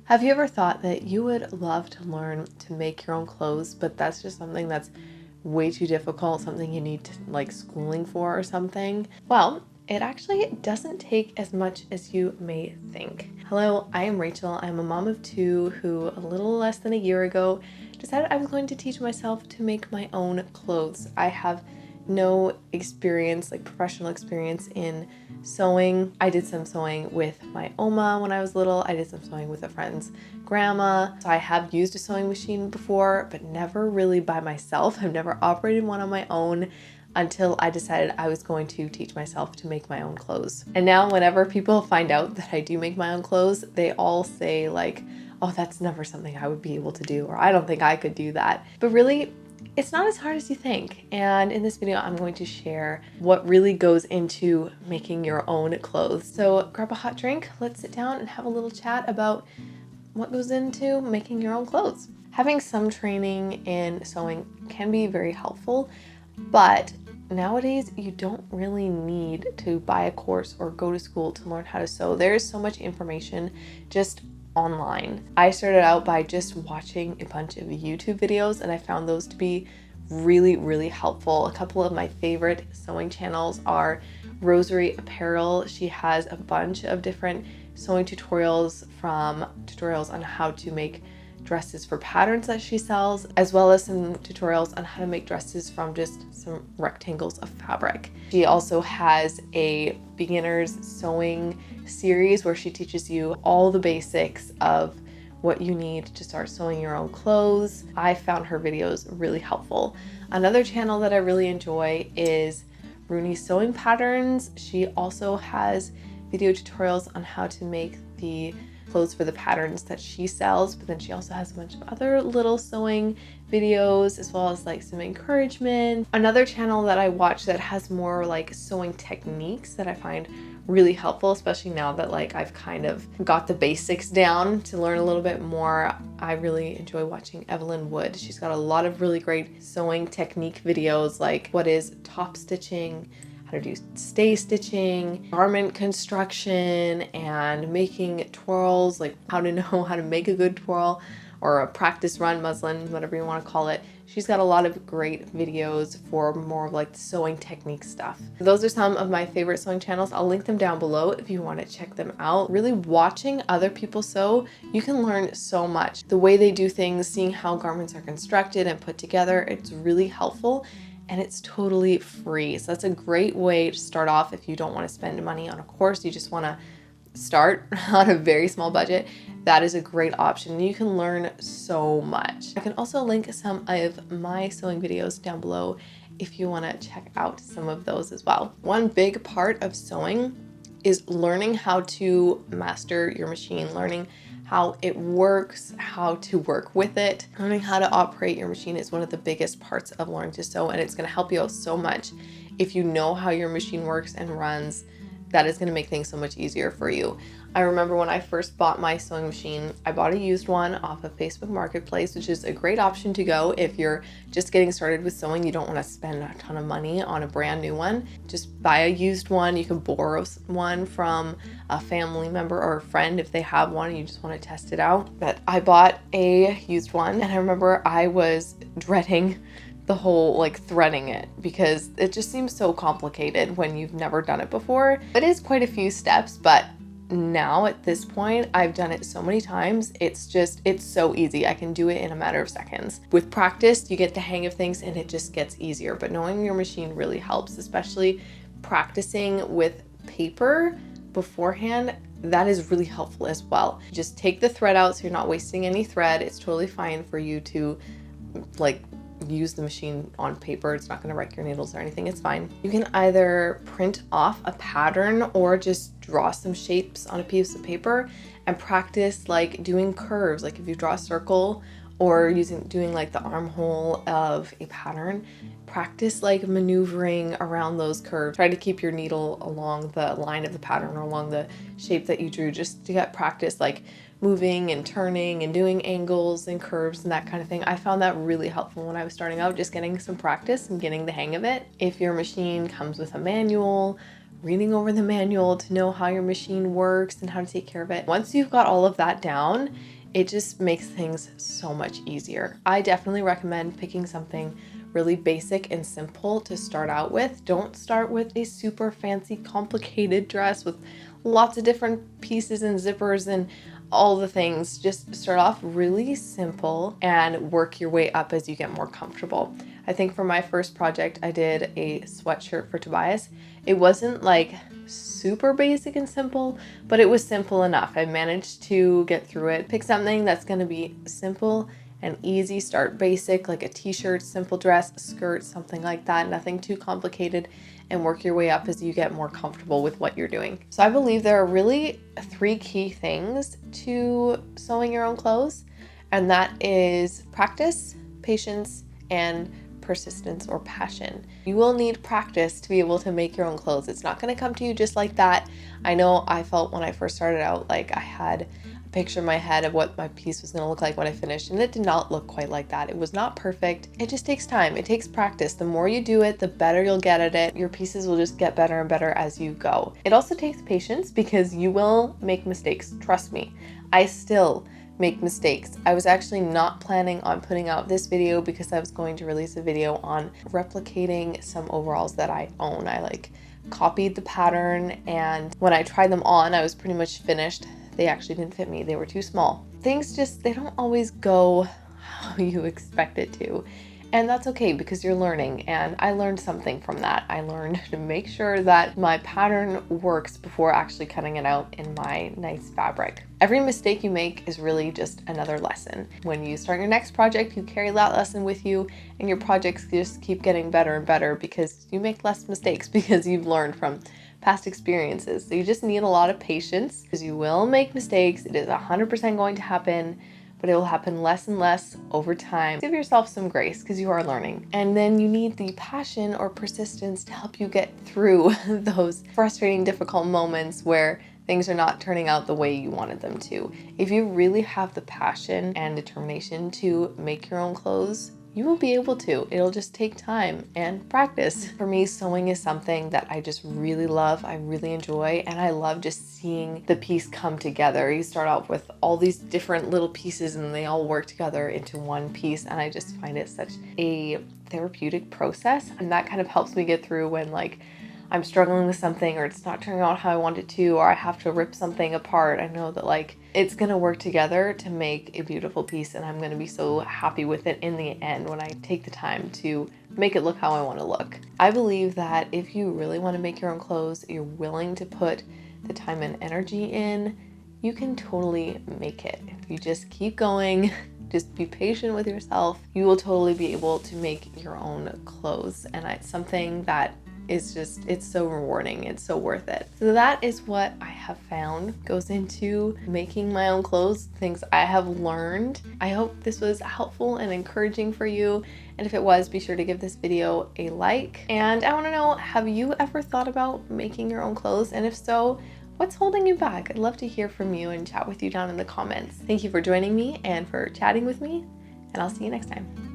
Have you ever thought that you would love to learn to make your own clothes, but that's just something that's way too difficult, something you need to, like schooling for or something? Well, it actually doesn't take as much as you may think. Hello, I am Rachel. I'm a mom of two who a little less than a year ago decided I was going to teach myself to make my own clothes. I have no experience, like professional experience in sewing. I did some sewing with my Oma when I was little. I did some sewing with a friend's grandma. So I have used a sewing machine before, but never really by myself. I've never operated one on my own until I decided I was going to teach myself to make my own clothes. And now whenever people find out that I do make my own clothes, they all say like, oh, that's never something I would be able to do, or I don't think I could do that. But really, it's not as hard as you think. And in this video, I'm going to share what really goes into making your own clothes. So grab a hot drink, let's sit down and have a little chat about what goes into making your own clothes. Having some training in sewing can be very helpful, but nowadays you don't really need to buy a course or go to school to learn how to sew. There's so much information just online. I started out by just watching a bunch of YouTube videos, and I found those to be really helpful. A couple of my favorite sewing channels are Rosary Apparel. She has a bunch of different sewing tutorials, from tutorials on how to make dresses for patterns that she sells, as well as some tutorials on how to make dresses from just some rectangles of fabric. She also has a beginner's sewing series where she teaches you all the basics of what you need to start sewing your own clothes. I found her videos really helpful. Another channel that I really enjoy is Rooney's Sewing Patterns. She also has video tutorials on how to make the clothes for the patterns that she sells, but then she also has a bunch of other little sewing videos, as well as like some encouragement. Another channel that I watch that has more like sewing techniques that I find really helpful, especially now that like I've kind of got the basics down, to learn a little bit more. I really enjoy watching Evelyn Wood. She's got a lot of really great sewing technique videos, like what is top stitching, how to do stay stitching, garment construction, and making twirls, like how to know how to make a good twirl or a practice run muslin, whatever you want to call it. She's got a lot of great videos for more of like the sewing technique stuff. Those are some of my favorite sewing channels. I'll link them down below if you want to check them out. Really watching other people sew, you can learn so much. The way they do things, seeing how garments are constructed and put together, it's really helpful. And it's totally free. So that's a great way to start off if you don't want to spend money on a course. You just want to start on a very small budget. That is a great option. You can learn so much. I can also link some of my sewing videos down below if you want to check out some of those as well. One big part of sewing is learning how to master your machine, learning how it works, how to work with it. Learning how to operate your machine is one of the biggest parts of learning to sew, and it's going to help you out so much. If you know how your machine works and runs, that is going to make things so much easier for you. I remember when I first bought my sewing machine, I bought a used one off of Facebook Marketplace, which is a great option to go if you're just getting started with sewing. You don't want to spend a ton of money on a brand new one. Just buy a used one. You can borrow one from a family member or a friend if they have one and you just want to test it out. But I bought a used one, and I remember I was dreading the whole like threading it, because it just seems so complicated when you've never done it before. It is quite a few steps, but now at this point, I've done it so many times, it's so easy. I can do it in a matter of seconds. With practice, you get the hang of things and it just gets easier, but knowing your machine really helps, especially practicing with paper beforehand. That is really helpful as well. Just take the thread out so you're not wasting any thread. It's totally fine for you to like use the machine on paper. It's not going to wreck your needles or anything. It's fine. You can either print off a pattern or just draw some shapes on a piece of paper and practice like doing curves. Like if you draw a circle or doing like the armhole of a pattern, practice like maneuvering around those curves. Try to keep your needle along the line of the pattern or along the shape that you drew, just to get practice like moving and turning and doing angles and curves and that kind of thing. I found that really helpful when I was starting out, just getting some practice and getting the hang of it. If your machine comes with a manual, reading over the manual to know how your machine works and how to take care of it. Once you've got all of that down, it just makes things so much easier. I definitely recommend picking something really basic and simple to start out with. Don't start with a super fancy, complicated dress with lots of different pieces and zippers and all the things. Just start off really simple and work your way up as you get more comfortable. I think for my first project, I did a sweatshirt for Tobias. It wasn't like super basic and simple, but it was simple enough. I managed to get through it. Pick something that's going to be simple and easy. Start basic, like a t-shirt, simple dress, a skirt, something like that. Nothing too complicated, and work your way up as you get more comfortable with what you're doing. So I believe there are really 3 key things to sewing your own clothes, and that is practice, patience, and persistence or passion. You will need practice to be able to make your own clothes. It's not going to come to you just like that. I know I felt when I first started out like I had a picture in my head of what my piece was going to look like when I finished, and it did not look quite like that. It was not perfect. It just takes time. It takes practice. The more you do it, the better you'll get at it. Your pieces will just get better and better as you go. It also takes patience because you will make mistakes. Trust me. I still make mistakes. I was actually not planning on putting out this video because I was going to release a video on replicating some overalls that I own. I like copied the pattern, and when I tried them on, I was pretty much finished. They actually didn't fit me. They were too small. Things just, they don't always go how you expect it to. And that's okay because you're learning, and I learned something from that. I learned to make sure that my pattern works before actually cutting it out in my nice fabric. Every mistake you make is really just another lesson. When you start your next project, you carry that lesson with you, and your projects just keep getting better and better because you make less mistakes because you've learned from past experiences. So you just need a lot of patience because you will make mistakes. It is 100% going to happen, but it will happen less and less over time. Give yourself some grace because you are learning. And then you need the passion or persistence to help you get through those frustrating, difficult moments where things are not turning out the way you wanted them to. If you really have the passion and determination to make your own clothes, you will be able to. It'll just take time and practice. For me, sewing is something that I just really love. I really enjoy, and I love just seeing the piece come together. You start off with all these different little pieces and they all work together into one piece, and I just find it such a therapeutic process, and that kind of helps me get through when like I'm struggling with something or it's not turning out how I want it to, or I have to rip something apart. I know that like it's gonna work together to make a beautiful piece, and I'm gonna be so happy with it in the end when I take the time to make it look how I want to look. I believe that if you really want to make your own clothes, you're willing to put the time and energy in, you can totally make it. If you just keep going, just be patient with yourself, you will totally be able to make your own clothes. And it's something that is just, it's so rewarding. It's so worth it. So that is what I have found goes into making my own clothes, things I have learned. I hope this was helpful and encouraging for you. And if it was, be sure to give this video a like. And I want to know, have you ever thought about making your own clothes? And if so, what's holding you back? I'd love to hear from you and chat with you down in the comments. Thank you for joining me and for chatting with me, and I'll see you next time.